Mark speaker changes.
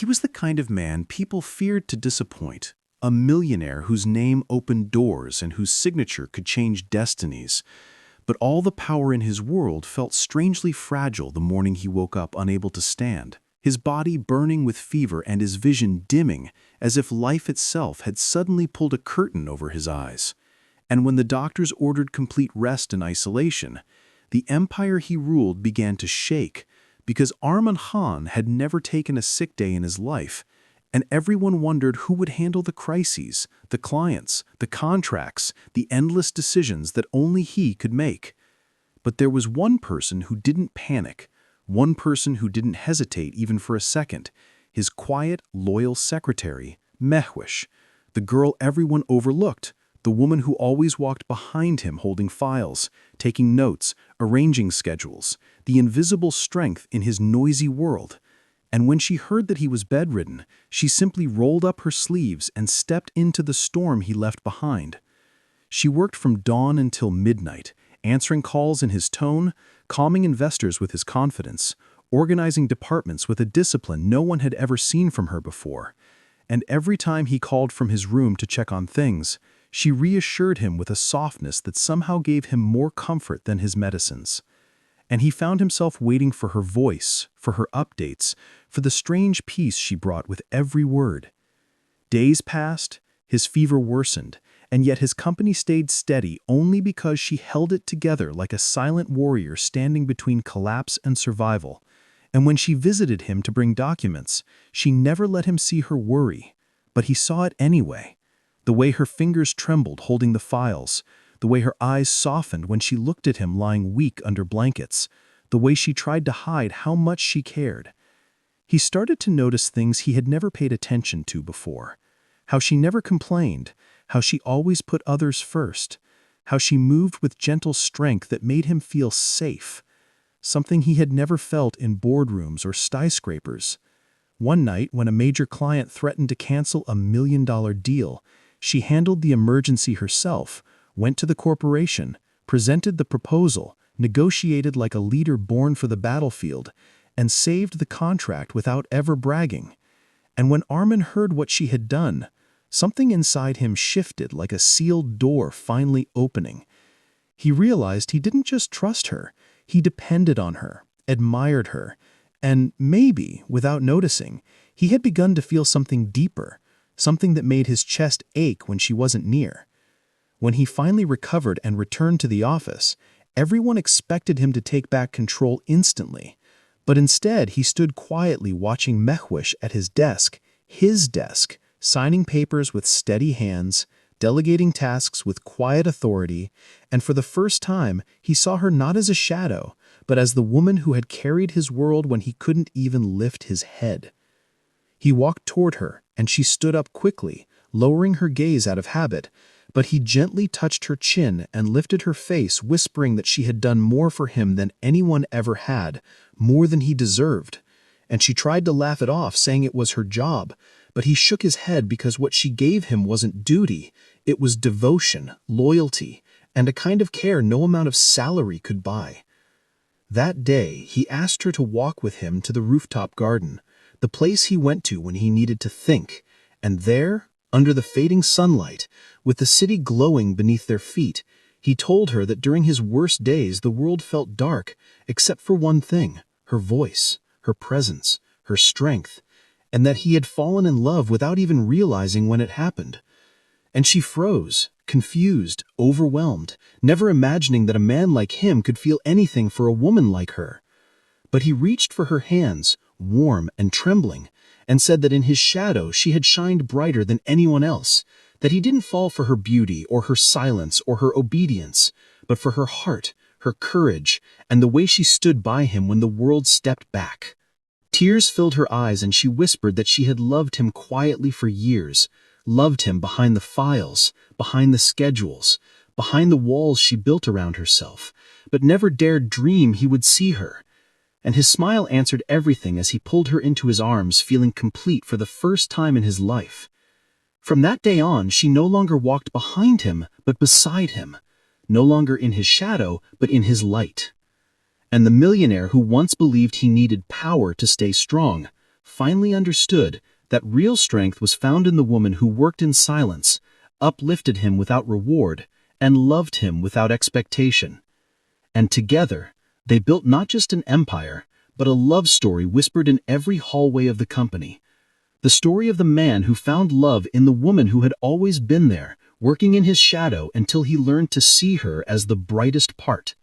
Speaker 1: He was the kind of man people feared to disappoint, a millionaire whose name opened doors and whose signature could change destinies. But all the power in his world felt strangely fragile the morning he woke up unable to stand, his body burning with fever and his vision dimming, as if life itself had suddenly pulled a curtain over his eyes. And when the doctors ordered complete rest and isolation, the empire he ruled began to shake, because Arman Khan had never taken a sick day in his life, and everyone wondered who would handle the crises, the clients, the contracts, the endless decisions that only he could make. But there was one person who didn't panic, one person who didn't hesitate even for a second, his quiet, loyal secretary, Mehwish, the girl everyone overlooked, the woman who always walked behind him holding files, taking notes, arranging schedules, the invisible strength in his noisy world. And when she heard that he was bedridden, she simply rolled up her sleeves and stepped into the storm he left behind. She worked from dawn until midnight, answering calls in his tone, calming investors with his confidence, organizing departments with a discipline no one had ever seen from her before. And every time he called from his room to check on things, she reassured him with a softness that somehow gave him more comfort than his medicines. And he found himself waiting for her voice, for her updates, for the strange peace she brought with every word. Days passed, his fever worsened, and yet his company stayed steady only because she held it together like a silent warrior standing between collapse and survival. And when she visited him to bring documents, she never let him see her worry, but he saw it anyway. The way her fingers trembled holding the files, the way her eyes softened when she looked at him lying weak under blankets, the way she tried to hide how much she cared. He started to notice things he had never paid attention to before. How she never complained, how she always put others first, how she moved with gentle strength that made him feel safe, something he had never felt in boardrooms or skyscrapers. One night, when a major client threatened to cancel a $1 million deal, she handled the emergency herself, went to the corporation, presented the proposal, negotiated like a leader born for the battlefield, and saved the contract without ever bragging. And when Arman heard what she had done, something inside him shifted like a sealed door finally opening. He realized he didn't just trust her, he depended on her, admired her, and maybe, without noticing, he had begun to feel something deeper, something that made his chest ache when she wasn't near. When he finally recovered and returned to the office, everyone expected him to take back control instantly. But instead, he stood quietly watching Mehwish at his desk, signing papers with steady hands, delegating tasks with quiet authority, and for the first time, he saw her not as a shadow, but as the woman who had carried his world when he couldn't even lift his head. He walked toward her, and she stood up quickly, lowering her gaze out of habit, but he gently touched her chin and lifted her face, whispering that she had done more for him than anyone ever had, more than he deserved. And she tried to laugh it off, saying it was her job, but he shook his head because what she gave him wasn't duty, it was devotion, loyalty, and a kind of care no amount of salary could buy. That day, he asked her to walk with him to the rooftop garden, the place he went to when he needed to think, and there, under the fading sunlight, with the city glowing beneath their feet, he told her that during his worst days the world felt dark, except for one thing, her voice, her presence, her strength, and that he had fallen in love without even realizing when it happened. And she froze, confused, overwhelmed, never imagining that a man like him could feel anything for a woman like her. But he reached for her hands, warm and trembling, and said that in his shadow she had shined brighter than anyone else, that he didn't fall for her beauty or her silence or her obedience, but for her heart, her courage, and the way she stood by him when the world stepped back. Tears filled her eyes and she whispered that she had loved him quietly for years, loved him behind the files, behind the schedules, behind the walls she built around herself, but never dared dream he would see her. And his smile answered everything as he pulled her into his arms, feeling complete for the first time in his life. From that day on, she no longer walked behind him, but beside him, no longer in his shadow, but in his light. And the millionaire who once believed he needed power to stay strong,
Speaker 2: finally understood that real strength was found in the woman who worked in silence, uplifted him without reward, and loved him without expectation. And together, they built not just an empire, but a love story whispered in every hallway of the company. The story of the man who found love in the woman who had always been there, working in his shadow until he learned to see her as the brightest part.